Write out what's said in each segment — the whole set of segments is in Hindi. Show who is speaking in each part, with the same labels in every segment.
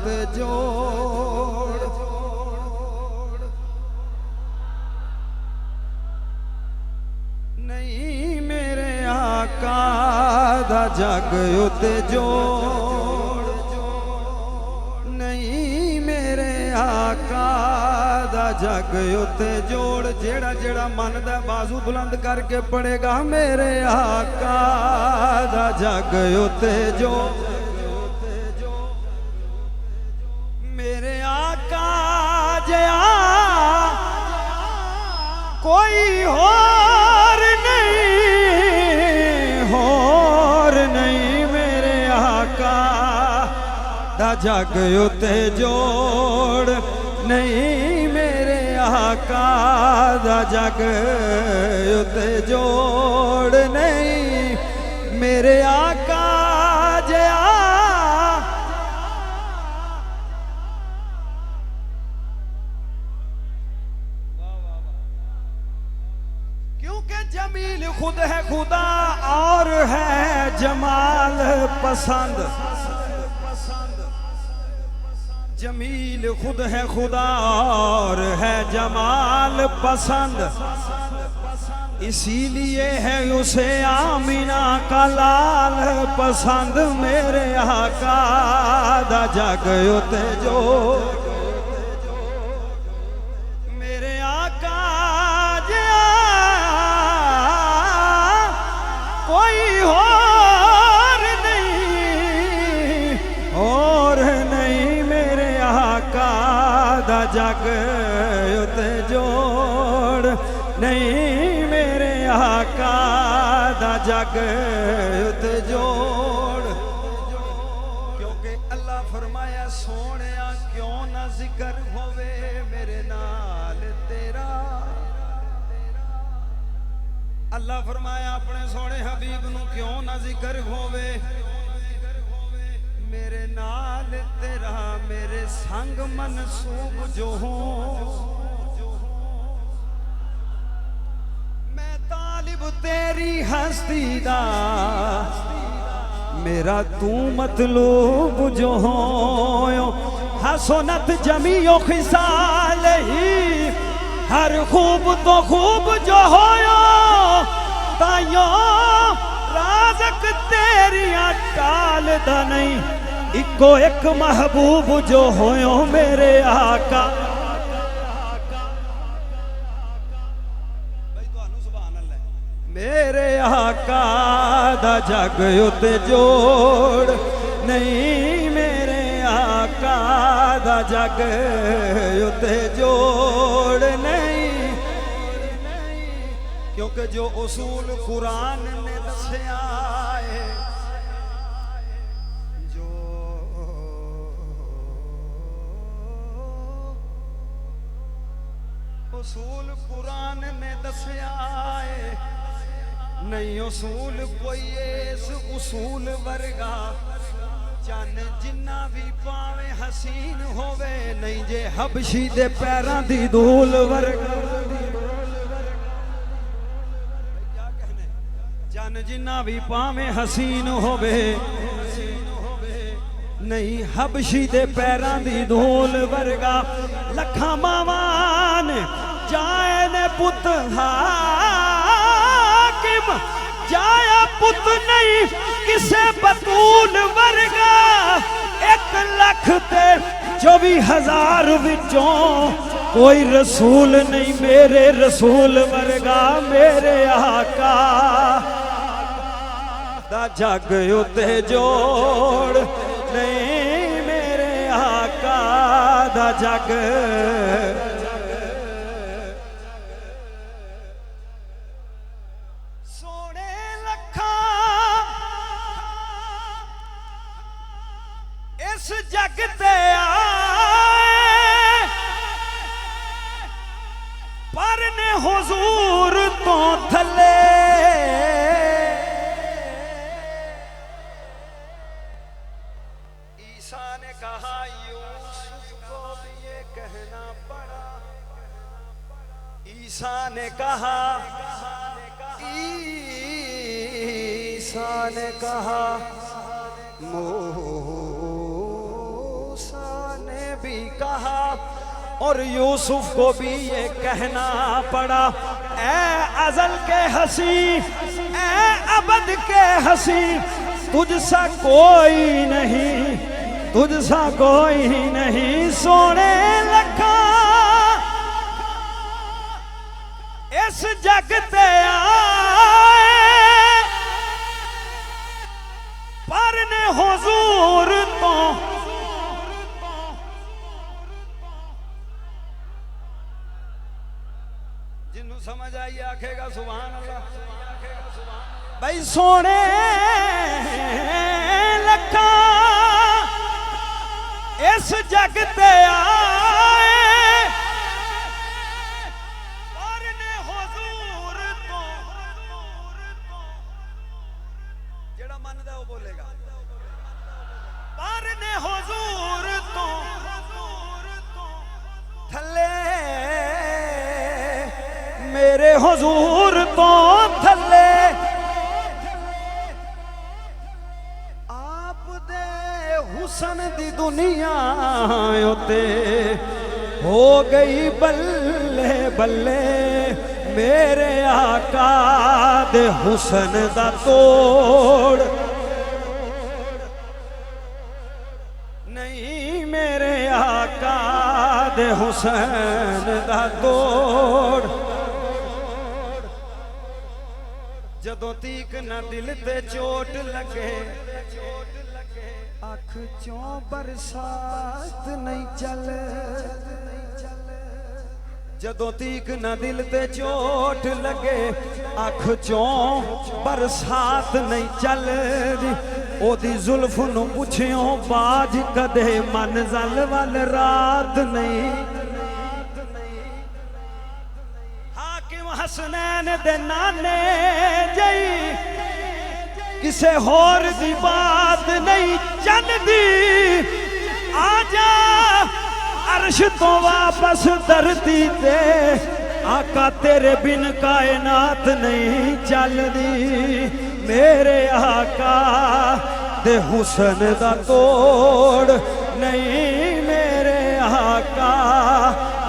Speaker 1: उते जोड़। नहीं मेरे आका दा जग उते जोड़। नहीं मेरे आका दा जग उते जोड़। जेड़ा जेड़ा मन दा बाजू बुलंद करके पड़ेगा मेरे आका दा जग उते जोड़। मेरे आका जया कोई होर नहीं मेरे आका दा जग उते जोड़। नहीं मेरे आका दा जग उते जोड़। नहीं मेरे आका जया क्योंकि जमील खुद है खुदा और है जमाल पसंद। जमील खुद है खुदा और है जमाल पसंद। इसीलिए है उसे आमीना का लाल पसंद। मेरे आका दा जग उते जोड़। मेरे आका जया कोई और नहीं मेरे आका दा जग उते जोड़। नहीं मेरे आका दा जग उते जोड़। क्योंकि अल्लाह फरमाया सोनिया क्यों ना जिक्र होवे मेरे नाल तेरा। अल्लाह फरमाया अपने सोने हबीब नू क्यों ना जिक्र होवे मेरे नाल तेरा। मेरे संग मनसूब जो हो मैं तालिब तेरी हस्ती दा। मेरा तू मतलूब जो हो हसनत जमीओ खिसाल ही हर खूब तो खूब जो होयो तायो राज़क तेरिया टाल दा नहीं। इको एक महबूब जो होयो मेरे आका। मेरे आका दा जग उते जोड़। नहीं मेरे आका दा जग उते जोड़। नहीं क्योंकि जो उसूल कुरान ने दस्या है जो उसूल कुरान ने दस्या है नहीं उसूल कोई इस उसूल वर्गा। चन जिन्ना भी पावे हसीन होवे नहीं जे हबशी दे पैरां दी धूल वर्गा। चन जिन्ना भी पावे हसीन होवे नहीं हबशी दे पैरां दी धूल वर्गा। लखा मावान जाए ने पुत हाकिम जाया पुत नहीं किसे बतूल वर्गा। 1,24,000 विचों कोई रसूल नहीं मेरे रसूल वर्गा। मेरे आका दा जग उते जोड़। नहीं मेरे आका दा जग सोने लखा इस जग ते आए पर ने हुजूर तो थले। ईसा ने कहा यूसुफ को भी ये कहना पड़ा। ईसा ने कहा ईसा ने कहा मूसा कहा और यूसुफ को भी ये कहना पड़ा, ऐ अज़ल के हसी, ऐ अबद के हसी, तुझसा कोई नहीं, तुझसा कोई नहीं सोने लखा इस जग ते आए पर ने हुजूर तो जिन्हों समझ आई आखेगा सुभान अल्लाह। भाई सोने लखा इस जग ते आए पर ने हुजूर तो, जेड़ा मनदा वो बोलेगा, पर ने हुजूर तो थले, मेरे हुजूर तो थले आप दे हुसन दी दुनिया उते हो गई बल्ले बल्ले, मेरे आका दे हुसन दा तोड़ नहीं, मेरे आका दे हुसन दा तोड़। जदों तीक न दिल ते चोट लगे, अख चों बरसात नहीं चल, जदों तीक न दिल ते चोट लगे, अख चों बरसात नहीं चल, ओदी जुल्फ नूं पुछियो बाज कदे मंज़िल वल रात नहीं। हाकिम हसनैन दे नाने जई किसे होर दी बात नहीं चलदी, आजा अर्श तो वापस धरती ते, आका तेरे बिन कायनात नहीं चलदी, मेरे आका दे हुसन दा तोड़ नहीं, मेरे आका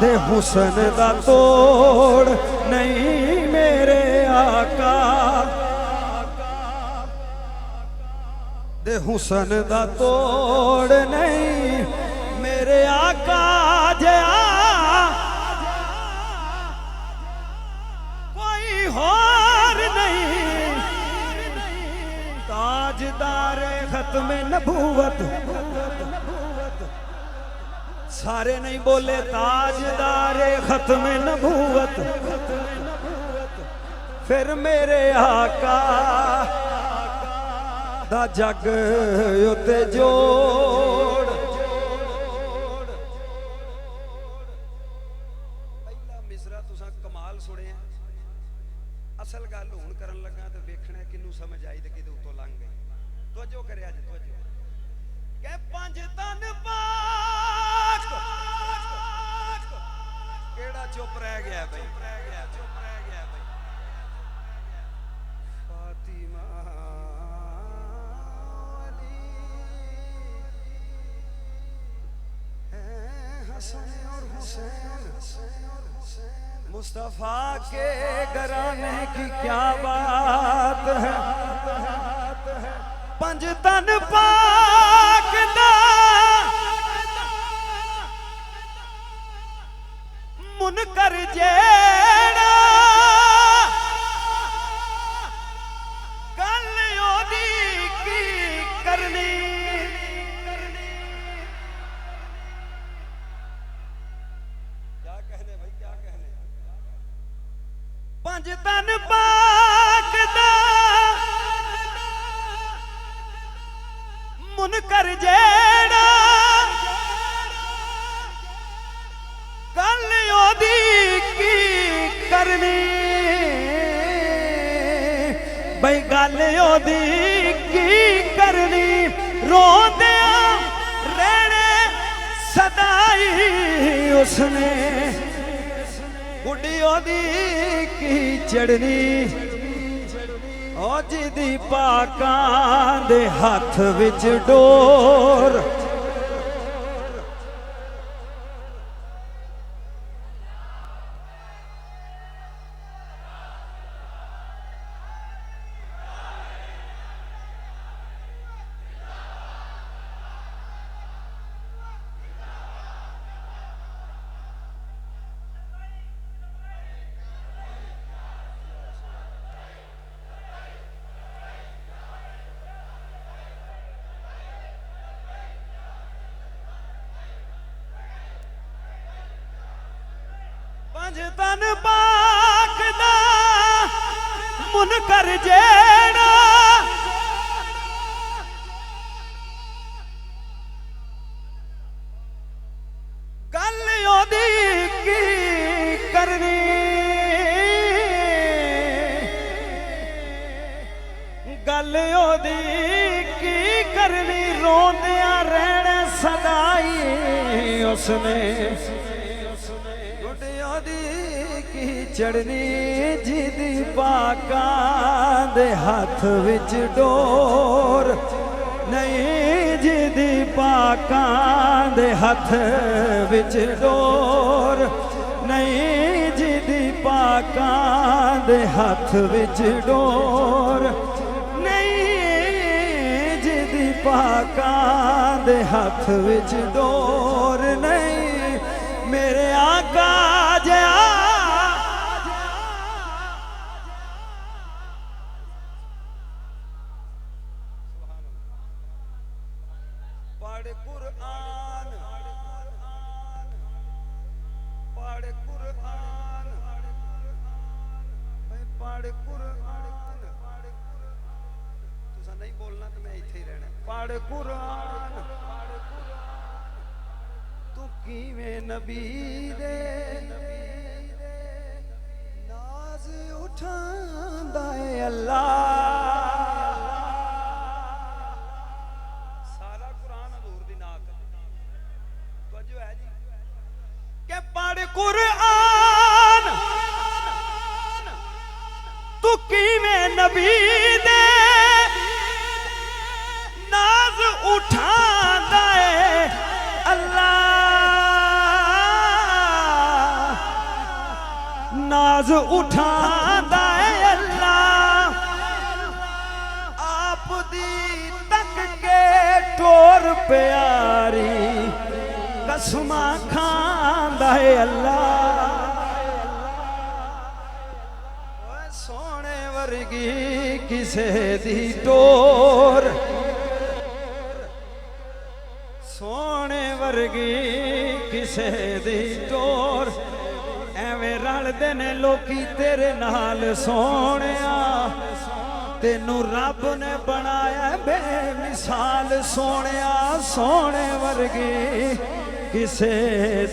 Speaker 1: दे हुसन दा तोड़ नहीं, मेरे आका दे हुसन दा तोड़ नहीं, मेरे आका जया कोई होर नहीं, ताजदारे खत्म नबूवत, सारे नहीं बोले ताजदारे खत्म नबूवत, फिर मेरे आका दा जग उते जोड़। पहला मिसरा तुसां कमाल सुने, असल गल हुण करन लगा ते वेखना किनू समझ आई ते किदे उतों लंघ गई। तवज्जो करे अज तवज्जो के पंज तन पाक केड़ा चुप रह गया भाई, चुप रह गया भाई। फातिमा हसन और हुसैन, मुस्तफा के घराने की क्या बात है, पंज तन पाक दा मुनकर जेड़ा गल ओदी की करनी, पंज तन पाक दा मुनकर जेड़ा गल ओदी की करनी, बई गल ओदी की करनी, रोंदिया रहने सदाई उसने, बुढ़ी ओदी की चढ़नी, ओ जिदी पाकां दे हथ विच डोर, तन पाक दा मुनकर जेड़ा गल ओदी की करनी गल ओदी की करनी रोंदिया रहने सदाई उसने की चढ़नी जिदी पाकां दे हाथ विच डोर नहीं जिदी पाकां दे हाथ विच डोर नहीं जिदी पाकां दे हाथ विच डोर नहीं जिदी पाकां दे हाथ विच डोर नहीं मेरे आका जया पढ़ कुरान पढ़ कुरान पढ़ कुरान तुसा नहीं बोलना तो मैं इत्थे ही रहना पढ़ कुरान तू किवें नबी दे नाज उठांदा है अल्लाह सारा कुरान हजूर दी नात तो जो है जी के पढ़ कुरान तू किवें नबी दे नाज उठांदा है अल्लाह नाज उठांदा है अल्लाह आप दी तक के टोर प्यारी कसमा खांदा है अल्लाह सोने वर्गी किसे दी टोर सोने वर्गी किसे दी टोर एवें रलदे ने लोकी तेरे नाल सोहणिया तेनू रब ने बनाया बेमिसाल सोहणिया सोहणे वर्गी किसे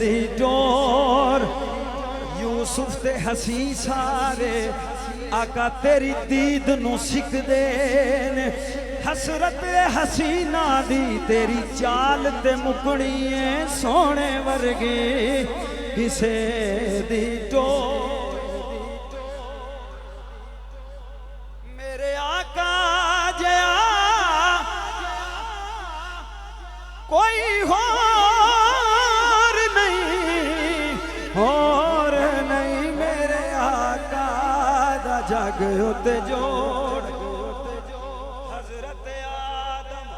Speaker 1: दी टोर यूसुफ ते हसी सारे आका तेरी दीद नू सिकदे ने हसरत हसीना दी तेरी चाल ते मुकनी है सोहणे वर्गी किसे दी टोर मेरे आका जया कोई होर नहीं मेरे आका दा जग उते जोड़ हजरत आदम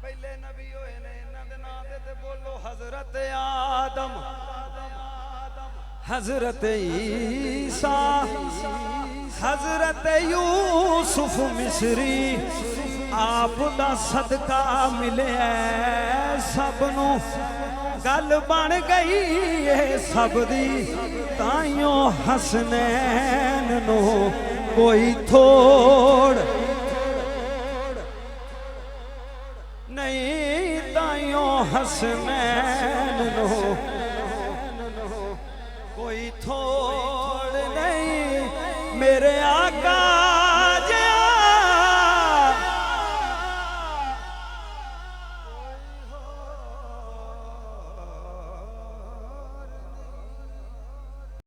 Speaker 1: पहले नबी होए ने इन्हां दे नाम ते बोलो हजरत आदम हजरत ईसा हजरत यूसुफ मिस्री आप दा सदका मिले सबनू गल बन गई है सब दी ताइयों हसनैन नो कोई थोड़ नहीं ताइयों हसनैन नो कोई थोड़ नहीं मेरे आका